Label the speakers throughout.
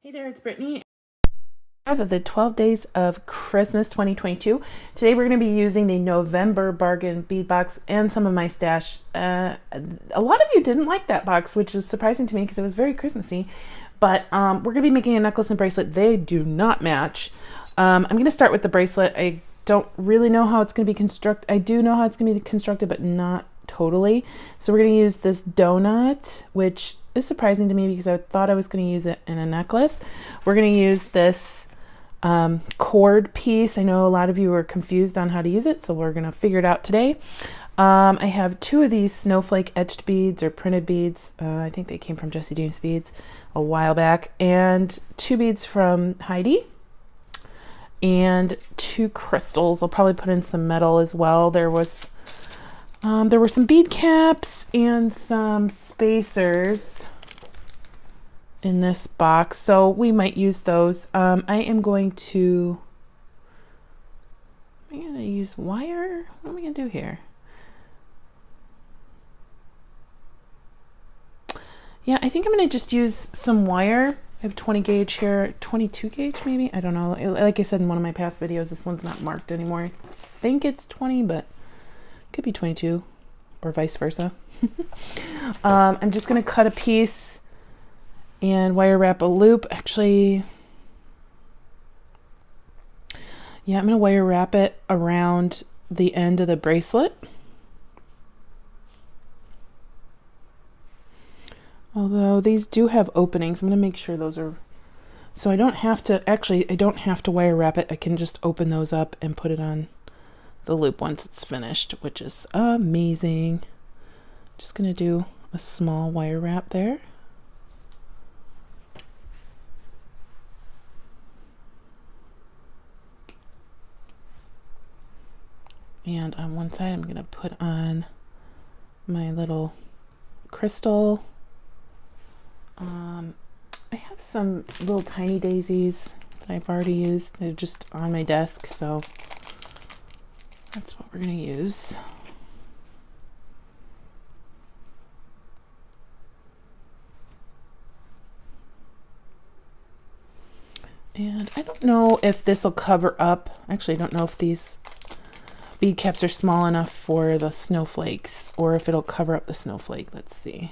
Speaker 1: Hey there, it's Brittany. Of the 12 days of Christmas 2022. Today we're going to be using the November Bargain Bead Box and some of my stash. A lot of you didn't like that box, which is surprising to me because it was very Christmassy. But we're going to be making a necklace and bracelet. They do not match. I'm going to start with the bracelet. I don't really know how it's going to be constructed. I do know how it's going to be constructed, but not totally. So we're going to use this donut, which is surprising to me because I thought I was going to use it in a necklace. We're going to use this cord piece. I know a lot of you are confused on how to use it, so we're going to figure it out today. I have two of these snowflake etched beads or printed beads. I think they came from Jesse James Beads a while back, and two beads from Heidi, and two crystals. I'll probably put in some metal as well. There were some bead caps and some spacers in this box, so we might use those. I am going to use wire. What am I going to do here? Yeah, I think I'm going to just use some wire. I have 20 gauge here, 22 gauge maybe? I don't know. Like I said in one of my past videos, this one's not marked anymore. I think it's 20, but it could be 22 or vice versa. I'm just going to cut a piece and wire wrap a loop. Actually, yeah, I'm going to wire wrap it around the end of the bracelet. Although these do have openings, I'm going to make sure those are, so I don't have to wire wrap it. I can just open those up and put it on the loop once it's finished, which is amazing. Just going to do a small wire wrap there. And on one side, I'm going to put on my little crystal. I have some little tiny daisies that I've already used. They're just on my desk, so that's what we're going to use. And I don't know if this will cover up. Actually, I don't know if these bead caps are small enough for the snowflakes or if it'll cover up the snowflake. Let's see.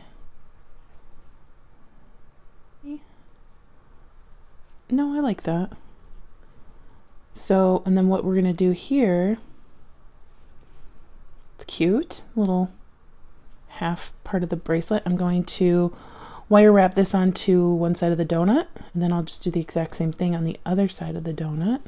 Speaker 1: No, I like that. So, and then what we're going to do here, it's cute, little half part of the bracelet. I'm going to wire wrap this onto one side of the donut, and then I'll just do the exact same thing on the other side of the donut.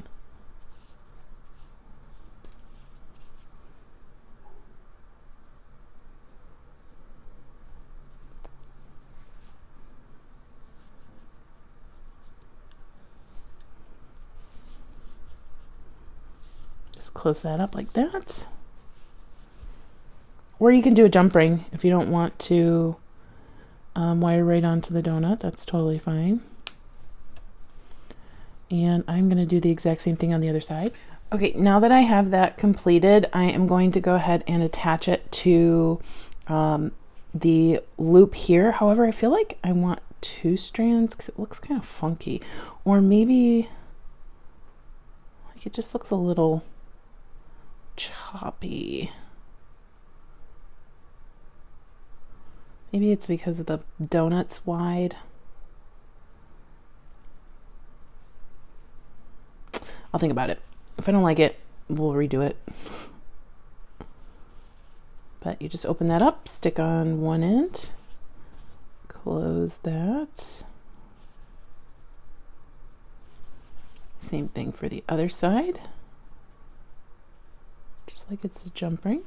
Speaker 1: Close that up like that. Or you can do a jump ring if you don't want to wire right onto the donut. That's totally fine. And I'm going to do the exact same thing on the other side. Okay, now that I have that completed, I am going to go ahead and attach it to the loop here. However, I feel like I want two strands because it looks kind of funky. Or maybe like it just looks a little choppy. Maybe it's because of the donut's wide. I'll think about it. If I don't like it, we'll redo it. But you just open that up, stick on one end, close that. Same thing for the other side. Just like it's a jump ring.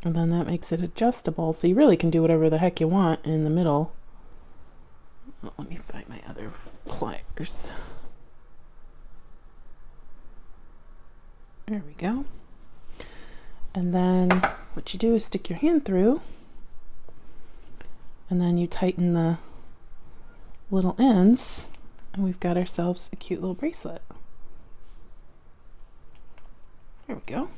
Speaker 1: And then that makes it adjustable, so you really can do whatever the heck you want in the middle. Oh, let me find my other pliers. There we go. And then what you do is stick your hand through, and then you tighten the little ends, and we've got ourselves a cute little bracelet. There we go.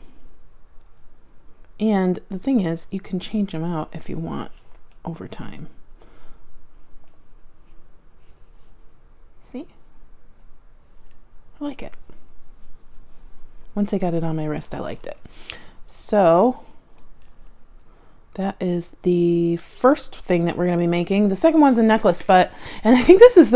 Speaker 1: And the thing is, you can change them out if you want over time. See? I like it. Once I got it on my wrist, I liked it. So that is the first thing that we're going to be making. The second one's a necklace, and I think this is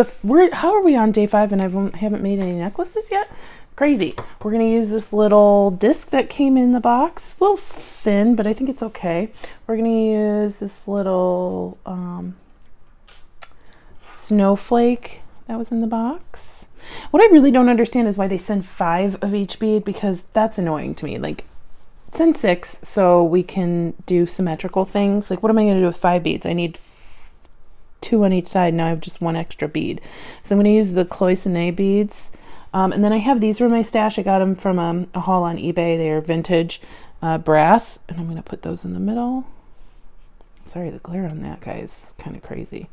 Speaker 1: how are we on day 5 and I haven't made any necklaces yet? Crazy. We're going to use this little disc that came in the box. A little thin, but I think it's okay. We're going to use this little snowflake that was in the box. What I really don't understand is why they send 5 of each bead, because that's annoying to me. Like, send 6 so we can do symmetrical things. Like, what am I going to do with 5 beads? I need 2 on each side. Now I have just 1 extra bead. So I'm going to use the cloisonne beads. And then I have these from my stash. I got them from a haul on eBay. They are vintage brass. And I'm going to put those in the middle. Sorry, the glare on that, guys, is kind of crazy.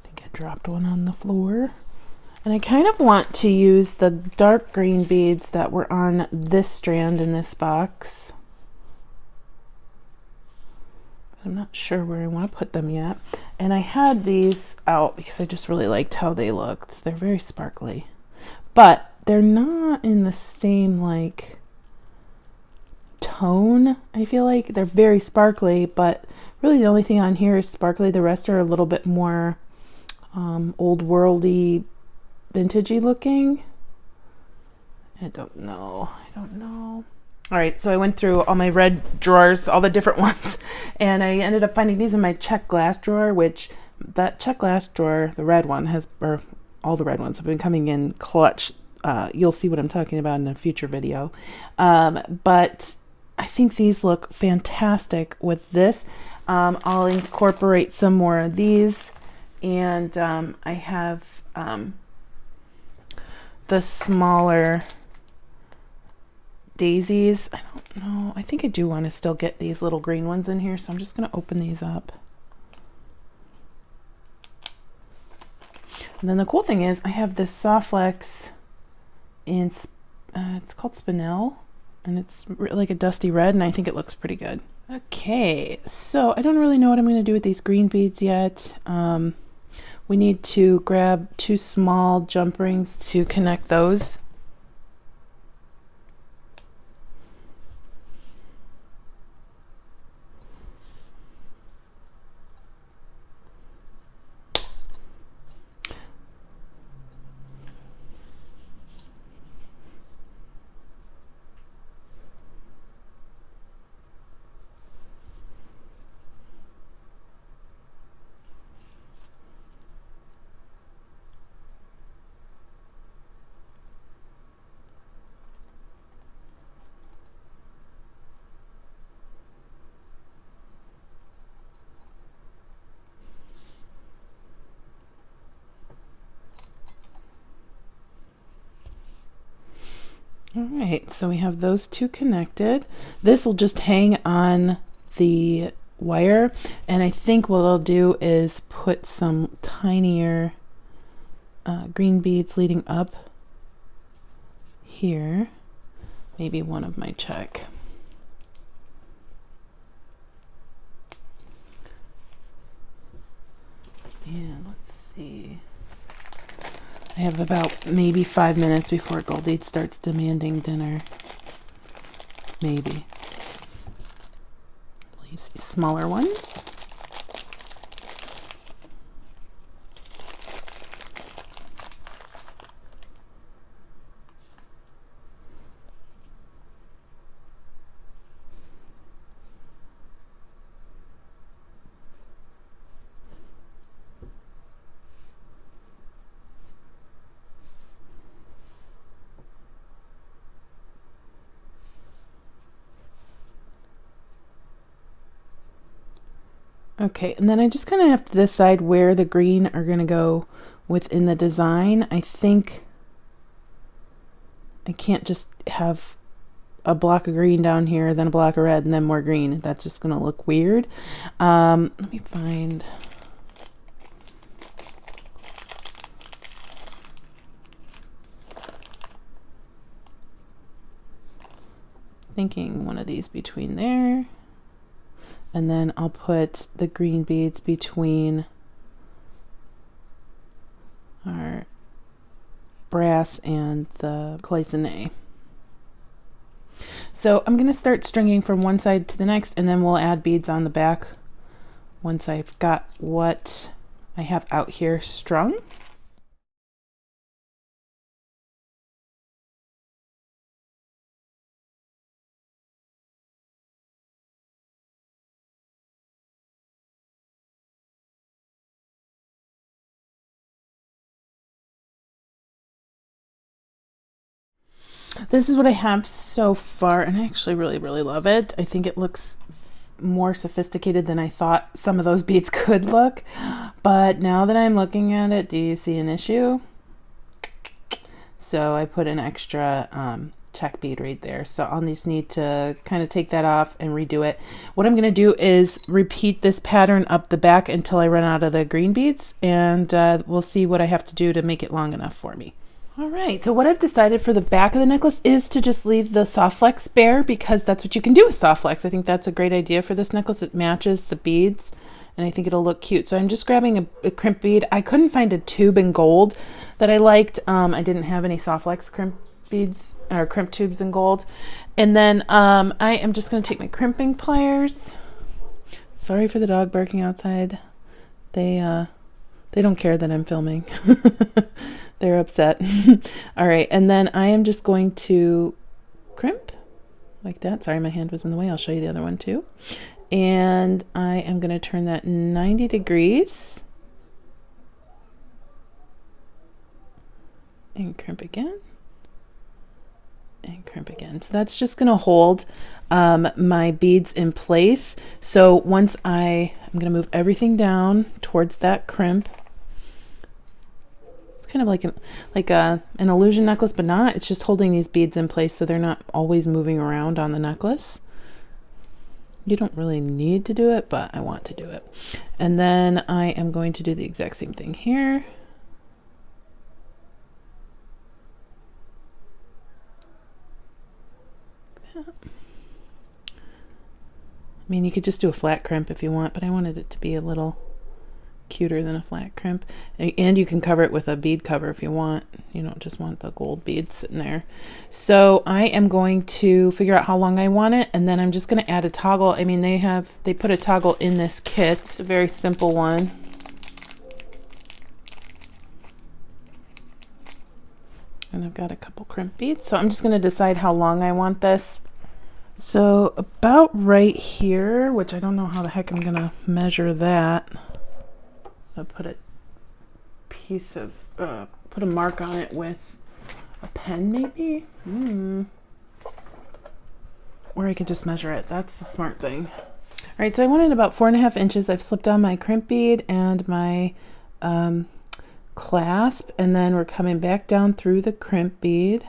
Speaker 1: I think I dropped one on the floor. And I kind of want to use the dark green beads that were on this strand in this box. I'm not sure where I want to put them yet. And I had these out because I just really liked how they looked. They're very sparkly, but they're not in the same like tone. I feel like they're very sparkly, but really the only thing on here is sparkly. The rest are a little bit more old worldy, vintagey looking. I don't know. All right, so I went through all my red drawers, all the different ones, and I ended up finding these in my check glass drawer, which that check glass drawer, the red one or all the red ones have been coming in clutch. You'll see what I'm talking about in a future video. But I think these look fantastic with this. I'll incorporate some more of these, and I have the smaller daisies. I don't know. I think I do want to still get these little green ones in here, so I'm just going to open these up. And then the cool thing is I have this Softflex in, it's called Spinel, and it's like a dusty red, and I think it looks pretty good. Okay, so I don't really know what I'm going to do with these green beads yet. We need to grab 2 small jump rings to connect those. All right, so we have those 2 connected. This will just hang on the wire, and I think what I'll do is put some tinier green beads leading up here, maybe one of my check. And let's see. I have about maybe 5 minutes before Goldie starts demanding dinner. Maybe. We'll use these smaller ones. Okay, and then I just kind of have to decide where the green are going to go within the design. I think I can't just have a block of green down here, then a block of red, and then more green. That's just going to look weird. Let me find... thinking one of these between there. And then I'll put the green beads between our brass and the cloisonne. So I'm going to start stringing from one side to the next, and then we'll add beads on the back once I've got what I have out here strung. This is what I have so far, and I actually really love it. I think it looks more sophisticated than I thought some of those beads could look. But now that I'm looking at it, do you see an issue? So I put an extra check bead right there. So I'll just need to kind of take that off and redo it. What I'm going to do is repeat this pattern up the back until I run out of the green beads, and we'll see what I have to do to make it long enough for me. All right, so what I've decided for the back of the necklace is to just leave the soft flex bare, because that's what you can do with soft flex. I think that's a great idea for this necklace. It matches the beads, and I think it'll look cute. So I'm just grabbing a crimp bead. I couldn't find a tube in gold that I liked. I didn't have any soft flex crimp beads or crimp tubes in gold. And then I am just going to take my crimping pliers. Sorry for the dog barking outside. They don't care that I'm filming. They're upset. All right, and then I am just going to crimp like that. Sorry, my hand was in the way. I'll show you the other one too. And I am going to turn that 90 degrees and crimp again and crimp again. So that's just going to hold my beads in place. So once I'm going to move everything down towards that crimp. Kind of like an illusion necklace, but not. It's just holding these beads in place so they're not always moving around on the necklace. You don't really need to do it, but I want to do it. And then I am going to do the exact same thing here. I mean, you could just do a flat crimp if you want, but I wanted it to be a little cuter than a flat crimp. And you can cover it with a bead cover if you want. You don't just want the gold beads sitting there. So I am going to figure out how long I want it, and then I'm just going to add a toggle. I mean, they put a toggle in this kit. It's a very simple one. And I've got a couple crimp beads, so I'm just going to decide how long I want this. So about right here, which I don't know how the heck I'm going to measure that. I'll put a piece of, put a mark on it with a pen maybe? Or I could just measure it. That's the smart thing. All right, so I wanted about 4.5 inches. I've slipped on my crimp bead and my clasp, and then we're coming back down through the crimp bead.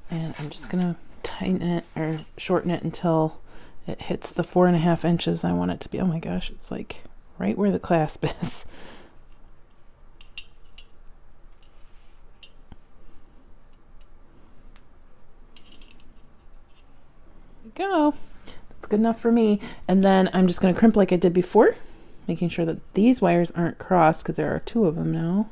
Speaker 1: And I'm just gonna tighten it or shorten it until it hits the 4.5 inches I want it to be. Oh my gosh, it's like right where the clasp is. There we go. That's good enough for me. And then I'm just going to crimp like I did before, making sure that these wires aren't crossed because there are 2 of them now.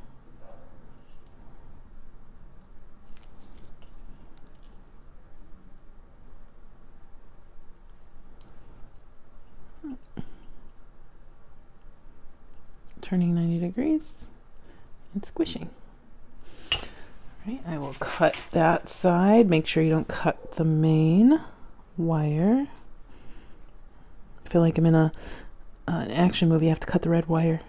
Speaker 1: Turning 90 degrees and squishing. All right, I will cut that side. Make sure you don't cut the main wire. I feel like I'm in an action movie. I have to cut the red wire.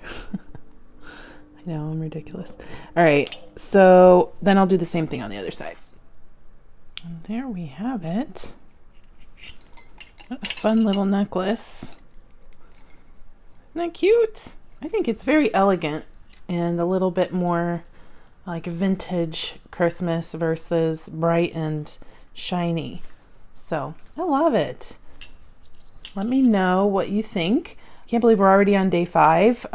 Speaker 1: I know, I'm ridiculous. All right, so then I'll do the same thing on the other side. And there we have it. What a fun little necklace. Isn't that cute? I think it's very elegant and a little bit more like vintage Christmas versus bright and shiny. So I love it. Let me know what you think. I can't believe we're already on day 5.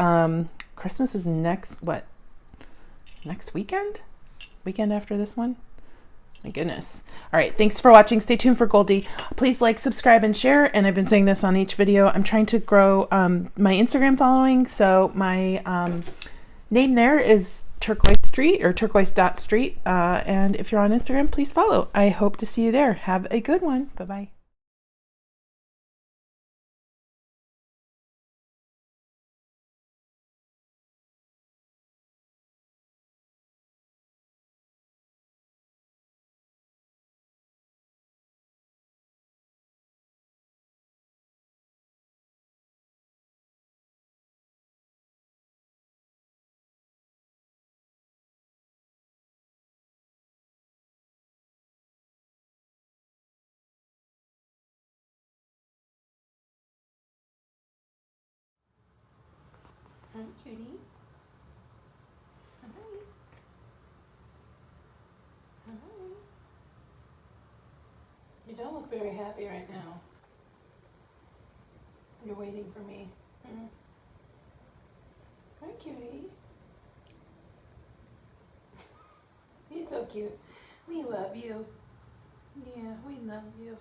Speaker 1: Christmas is next, what? next weekend? Weekend after this one? My goodness. All right. Thanks for watching. Stay tuned for Goldie. Please like, subscribe, and share. And I've been saying this on each video. I'm trying to grow my Instagram following. So my name there is Turquoise.Street or Turquoise.Street. And if you're on Instagram, please follow. I hope to see you there. Have a good one. Bye-bye. Hi, cutie. Hi. Hi. You don't look very happy right now. You're waiting for me. Hi, cutie. He's so cute. We love you. Yeah, we love you.